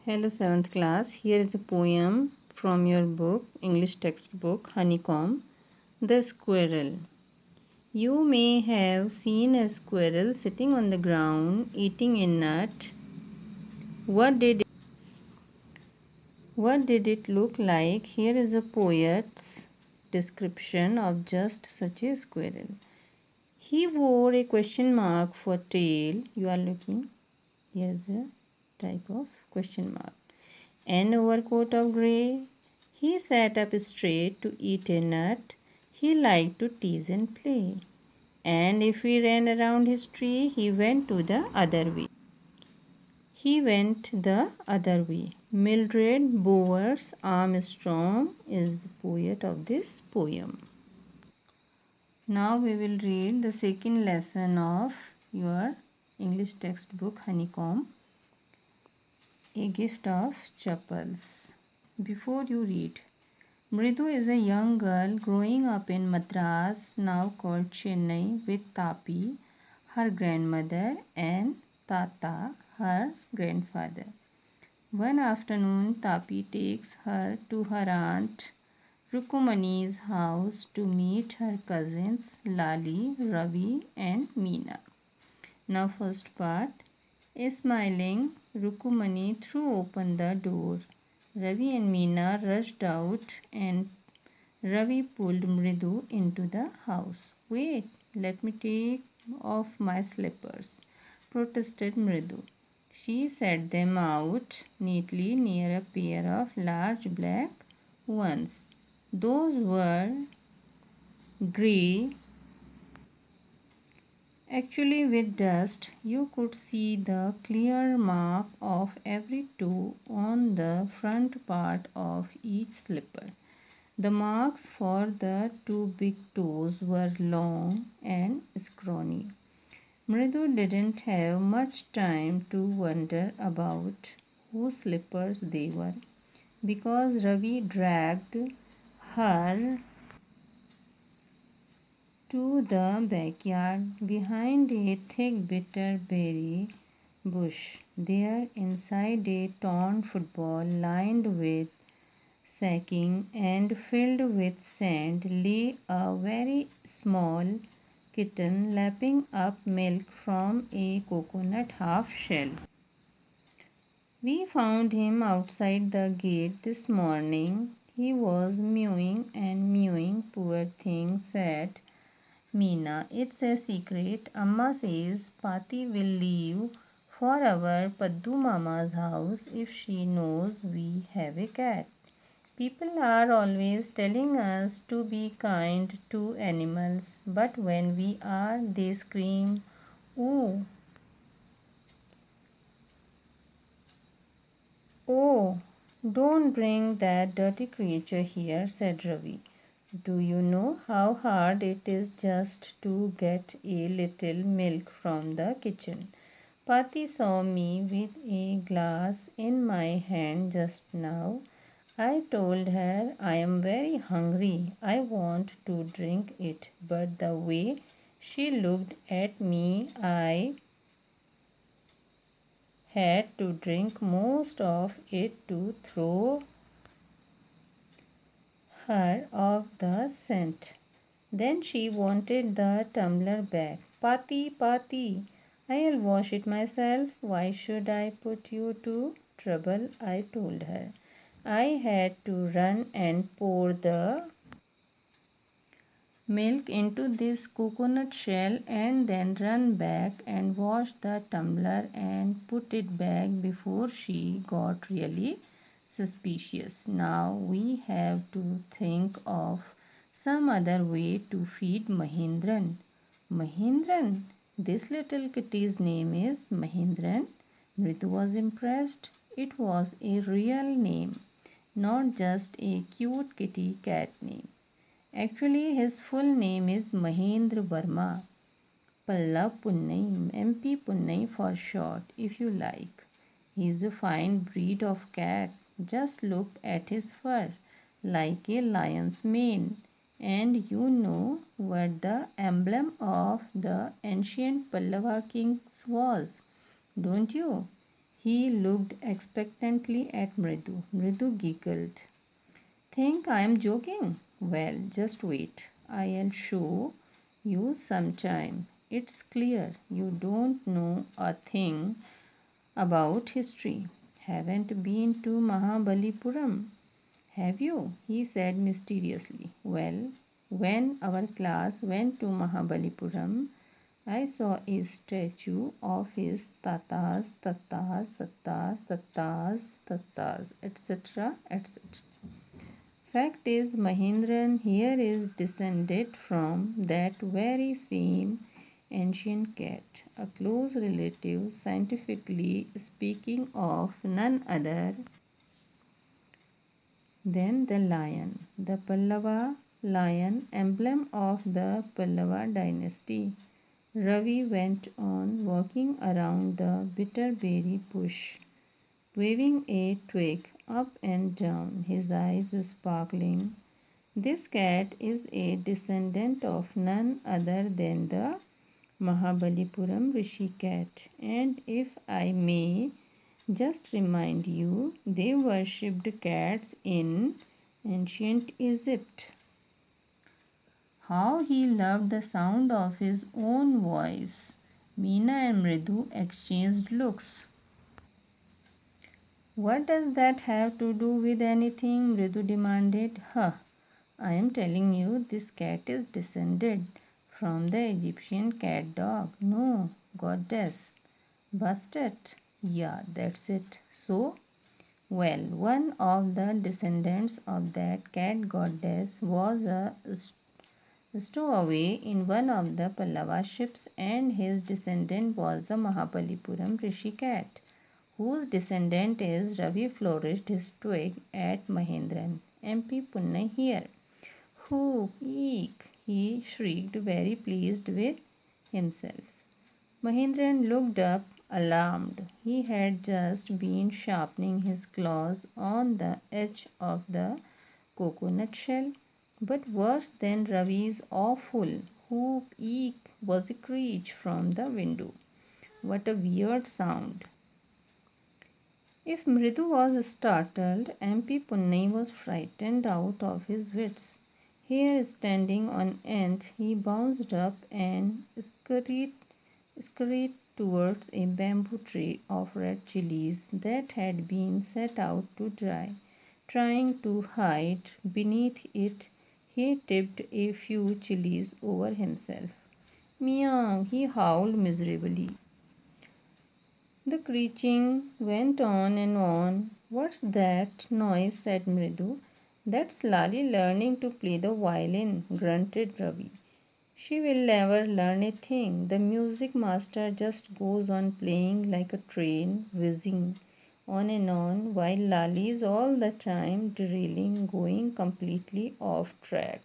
Hello 7th class, here is a poem from your book, English textbook, Honeycomb, The Squirrel. You may have seen a squirrel sitting on the ground eating a nut. What did it look like? Here is a poet's description of just such a squirrel. He wore a question mark for tail. You are looking. Here is a type of question mark. An overcoat of grey. He sat up straight to eat a nut. He liked to tease and play. And if we ran around his tree, he went the other way. Mildred Bowers Armstrong is the poet of this poem. Now we will read the second lesson of your English textbook Honeycomb, A Gift of Chappals. Before you read, Mridu is a young girl growing up in Madras, now called Chennai, with Tapi, her grandmother, and Tata, her grandfather. One afternoon, Tapi takes her to her aunt Rukumani's house to meet her cousins Lali, Ravi, and Meena. Now, first part. A smiling Rukumani threw open the door. Ravi and Meena rushed out and Ravi pulled Mridu into the house. Wait, let me take off my slippers, protested Mridu. She set them out neatly near a pair of large black ones. Those were grey. Actually, with dust, you could see the clear mark of every toe on the front part of each slipper. The marks for the two big toes were long and scrawny. Mridu didn't have much time to wonder about whose slippers they were, because Ravi dragged her to the backyard behind a thick bitterberry bush. There, inside a torn football lined with sacking and filled with sand, lay a very small kitten lapping up milk from a coconut half shell. We found him outside the gate this morning. He was mewing and mewing, poor thing, said Meena. It's a secret. Amma says Pati will leave for our Paddu Mama's house if she knows we have a cat. People are always telling us to be kind to animals, but when we are, they scream, "Ooh, oh, don't bring that dirty creature here," said Ravi. "Do you know how hard it is just to get a little milk from the kitchen? Pati saw me with a glass in my hand just now. I told her I am very hungry. I want to drink it, but the way she looked at me, I had to drink most of it to throw her off the scent. Then she wanted the tumbler back. Pati, Pati, I'll wash it myself. Why should I put you to trouble? I told her. I had to run and pour the milk into this coconut shell and then run back and wash the tumbler and put it back before she got really suspicious. Now we have to think of some other way to feed Mahindran. Mahindran? This little kitty's name is Mahindran. Mritu was impressed. It was a real name, not just a cute kitty cat name. Actually, his full name is Mahendra Verma. Pallav Punnai, MP Punnai for short, if you like. He is a fine breed of cat. Just look at his fur, like a lion's mane. And you know what the emblem of the ancient Pallava kings was, don't you? He looked expectantly at Mridu. Mridu giggled. Think I am joking? Well, just wait. I'll show you sometime. It's clear you don't know a thing about history. Haven't been to Mahabalipuram, have you? He said mysteriously. Well, when our class went to Mahabalipuram, I saw a statue of his tatas, etc., etc. Fact is, Mahendran here is descended from that very same ancient cat, a close relative, scientifically speaking, of none other than the lion, the Pallava lion, emblem of the Pallava dynasty. Ravi went on walking around the bitterberry bush, waving a twig up and down, his eyes sparkling. This cat is a descendant of none other than the Mahabalipuram Rishi cat, and if I may just remind you, they worshipped cats in ancient Egypt. How he loved the sound of his own voice. Meena and Mridu exchanged looks. What does that have to do with anything? Mridu demanded. Huh, I am telling you, this cat is descended from the Egyptian cat dog. No, goddess. Busted. Yeah, that's it. So, well, one of the descendants of that cat goddess was a stowaway in one of the Pallava ships, and his descendant was the Mahabalipuram Rishi cat, whose descendant is Ravi flourished his twig at Mahendran. MP Punna here. Who, eek, he shrieked, very pleased with himself. Mahendran looked up, alarmed. He had just been sharpening his claws on the edge of the coconut shell. But worse than Ravi's awful whoop eek was a screech from the window. What a weird sound! If Mridu was startled, MP Punnai was frightened out of his wits. Here, standing on end, he bounced up and scurried towards a bamboo tree of red chilies that had been set out to dry. Trying to hide beneath it, he tipped a few chilies over himself. Meow, he howled miserably. The screeching went on and on. What's that noise? Said Mridu. That's Lali learning to play the violin, grunted Ravi. She will never learn a thing. The music master just goes on playing like a train, whizzing on and on, while Lali is all the time derailing, going completely off track.